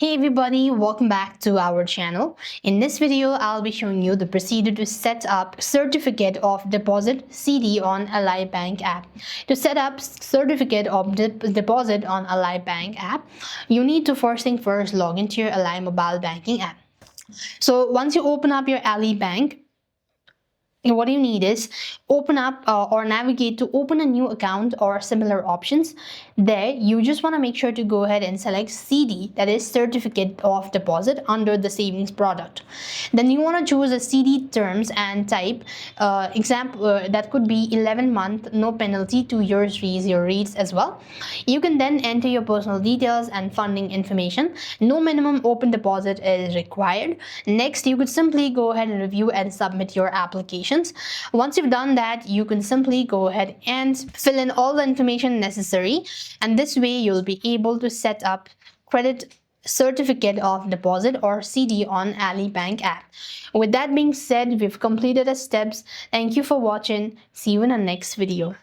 Hey everybody, welcome back to our channel. In this video, I'll be showing you the procedure to set up Certificate of Deposit CD on Ally Bank app. To set up Certificate of Deposit on Ally Bank app, you need to first thing first log into your Ally mobile banking app. So once you open up your Ally Bank, what you need is open up or navigate to open a new account or similar options. There you just want to make sure to go ahead and select CD, that is Certificate of Deposit, under the savings product. Then you want to choose a CD terms and type example that could be 11-month, no penalty, 2 years freeze your rates as well. You can then enter your personal details and funding information. No minimum open deposit is required. Next, you could simply go ahead and review and submit your application. Once you've done that, you can simply go ahead and fill in all the information necessary, and this way you'll be able to set up credit Certificate of Deposit or CD on Ally Bank app. With that being said, we've completed the steps. Thank you for watching. See you in the next video.